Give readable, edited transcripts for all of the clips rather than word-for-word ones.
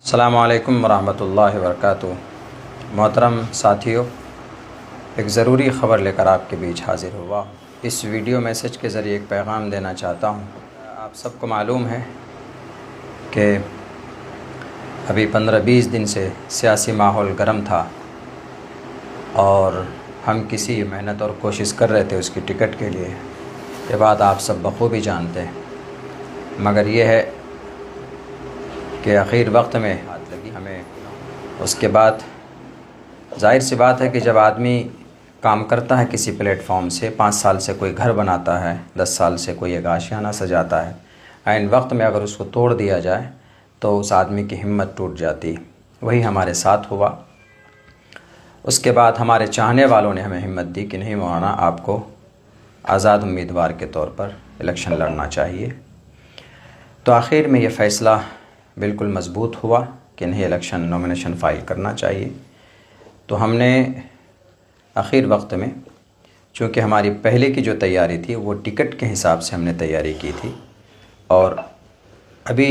अस्सलामु अलैकुम वरहमतुल्लाहि वबरकातुहू। मोहतरम साथियों, एक ज़रूरी ख़बर लेकर आपके बीच हाज़िर हुआ। इस वीडियो मैसेज के ज़रिए एक पैगाम देना चाहता हूँ। आप सबको मालूम है कि अभी 15-20 दिन से सियासी माहौल गर्म था और हम किसी मेहनत और कोशिश कर रहे थे उसकी टिकट के लिए। ये बात आप सब बखूबी जानते हैं, मगर ये है कि आखिर वक्त में हाथ लगी हमें। उसके बाद जाहिर सी बात है कि जब आदमी काम करता है किसी प्लेटफॉर्म से, 5 साल से कोई घर बनाता है, 10 साल से कोई एक आशियाना सजाता है, ऐन वक्त में अगर उसको तोड़ दिया जाए तो उस आदमी की हिम्मत टूट जाती। वही हमारे साथ हुआ। उसके बाद हमारे चाहने वालों ने हमें हिम्मत दी कि नहीं मौलाना, आपको आज़ाद उम्मीदवार के तौर पर इलेक्शन लड़ना चाहिए। तो आखिर में ये फ़ैसला बिल्कुल मज़बूत हुआ कि नहीं, इलेक्शन नॉमिनेशन फ़ाइल करना चाहिए। तो हमने आखिर वक्त में, चूँकि हमारी पहले की जो तैयारी थी वो टिकट के हिसाब से हमने तैयारी की थी, और अभी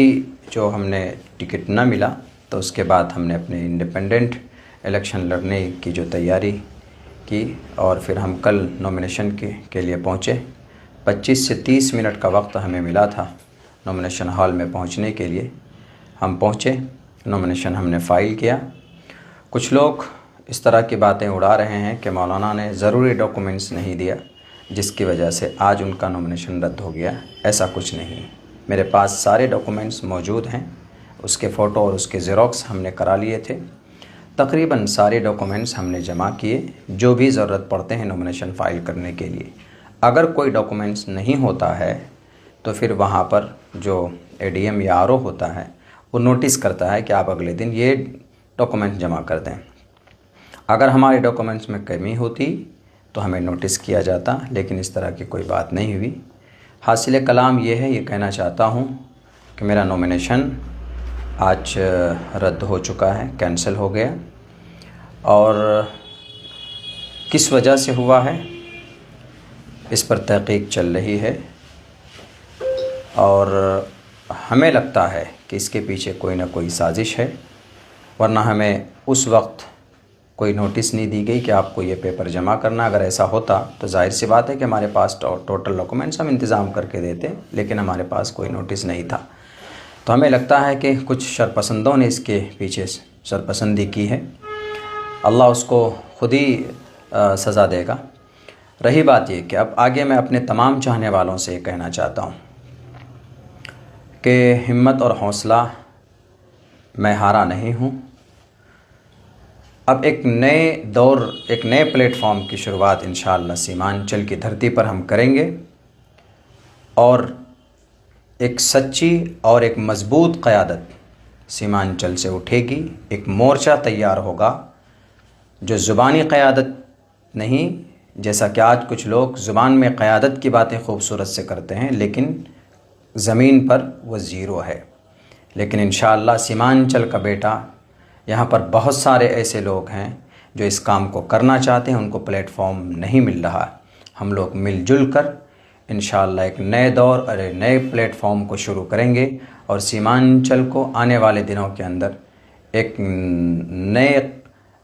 जो हमने टिकट ना मिला तो उसके बाद हमने अपने इंडिपेंडेंट इलेक्शन लड़ने की जो तैयारी की, और फिर हम कल नॉमिनेशन के लिए पहुँचे। 25 से 30 मिनट का वक्त हमें मिला था नॉमिनेशन हॉल में पहुँचने के लिए। हम पहुँचे, नॉमिनेशन हमने फ़ाइल किया। कुछ लोग इस तरह की बातें उड़ा रहे हैं कि मौलाना ने ज़रूरी डॉक्यूमेंट्स नहीं दिया जिसकी वजह से आज उनका नॉमिनेशन रद्द हो गया। ऐसा कुछ नहीं, मेरे पास सारे डॉक्यूमेंट्स मौजूद हैं। उसके फ़ोटो और उसके ज़ेरॉक्स हमने करा लिए थे। तकरीबन सारे डॉक्यूमेंट्स हमने जमा किए जो भी ज़रूरत पड़ते हैं नॉमिनेशन फ़ाइल करने के लिए। अगर कोई डॉक्यूमेंट्स नहीं होता है तो फिर वहाँ पर जो एडीएम या आरओ होता है वो नोटिस करता है कि आप अगले दिन ये डॉक्यूमेंट जमा कर दें। अगर हमारे डॉक्यूमेंट्स में कमी होती तो हमें नोटिस किया जाता, लेकिन इस तरह की कोई बात नहीं हुई। हासिल कलाम ये है, ये कहना चाहता हूँ कि मेरा नॉमिनेशन आज रद्द हो चुका है, कैंसिल हो गया। और किस वजह से हुआ है इस पर तहक़ीक़ चल रही है, और हमें लगता है कि इसके पीछे कोई ना कोई साजिश है, वरना हमें उस वक्त कोई नोटिस नहीं दी गई कि आपको ये पेपर जमा करना। अगर ऐसा होता तो जाहिर सी बात है कि हमारे पास टोटल डॉक्यूमेंट्स हम इंतज़ाम करके देते, लेकिन हमारे पास कोई नोटिस नहीं था। तो हमें लगता है कि कुछ शरपसंदों ने इसके पीछे शरपसंदी की है। अल्लाह उसको ख़ुद ही सज़ा देगा। रही बात ये कि अब आगे मैं अपने तमाम चाहने वालों से कहना चाहता हूँ कि हिम्मत और हौसला, मैं हारा नहीं हूँ। अब एक नए दौर, एक नए प्लेटफॉर्म की शुरुआत इंशाअल्लाह सीमांचल की धरती पर हम करेंगे, और एक सच्ची और एक मज़बूत क़यादत सीमांचल से उठेगी। एक मोर्चा तैयार होगा जो ज़ुबानी क़यादत नहीं, जैसा कि आज कुछ लोग ज़ुबान में क़यादत की बातें खूबसूरत से करते हैं लेकिन ज़मीन पर वो ज़ीरो है। लेकिन इंशाअल्लाह सीमांचल का बेटा, यहाँ पर बहुत सारे ऐसे लोग हैं जो इस काम को करना चाहते हैं, उनको प्लेटफॉर्म नहीं मिल रहा। हम लोग मिलजुल कर इंशाअल्लाह एक नए दौर और एक नए प्लेटफॉर्म को शुरू करेंगे, और सीमांचल को आने वाले दिनों के अंदर एक नए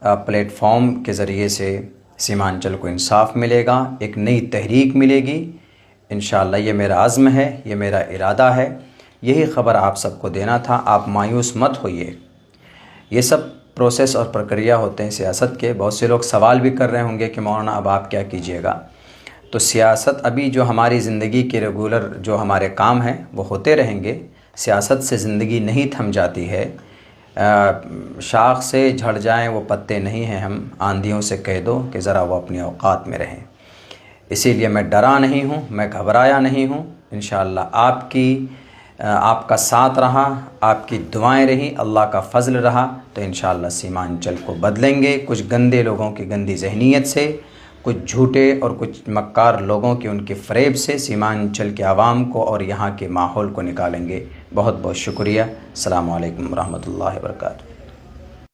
प्लेटफॉर्म के ज़रिए से सीमांचल को इंसाफ मिलेगा, एक नई तहरीक मिलेगी। इंशाअल्लाह ये मेरा अज़्म है, ये मेरा इरादा है। यही ख़बर आप सबको देना था। आप मायूस मत होइए। ये सब प्रोसेस और प्रक्रिया होते हैं सियासत के। बहुत से लोग सवाल भी कर रहे होंगे कि मौलाना अब आप क्या कीजिएगा। तो सियासत, अभी जो हमारी ज़िंदगी के रेगुलर जो हमारे काम हैं वो होते रहेंगे। सियासत से ज़िंदगी नहीं थम जाती है। शाख से झड़ जाएं वो पत्ते नहीं हैं हम, आंधियों से कह दो कि ज़रा वो अपनी औकात में रहें। इसीलिए मैं डरा नहीं हूँ, मैं घबराया नहीं हूँ। इंशाअल्लाह आपका साथ रहा, आपकी दुआएं रही, अल्लाह का फ़ज़ल रहा, तो इंशाअल्लाह सीमांचल को बदलेंगे। कुछ गंदे लोगों की गंदी जहनीत से, कुछ झूठे और कुछ मक्कार लोगों की उनके फ़रेब से सीमांचल के आवाम को और यहाँ के माहौल को निकालेंगे। बहुत बहुत शुक्रिया। अस्सलामु अलैकुम रहमतुल्लाहि व बरकातुहू।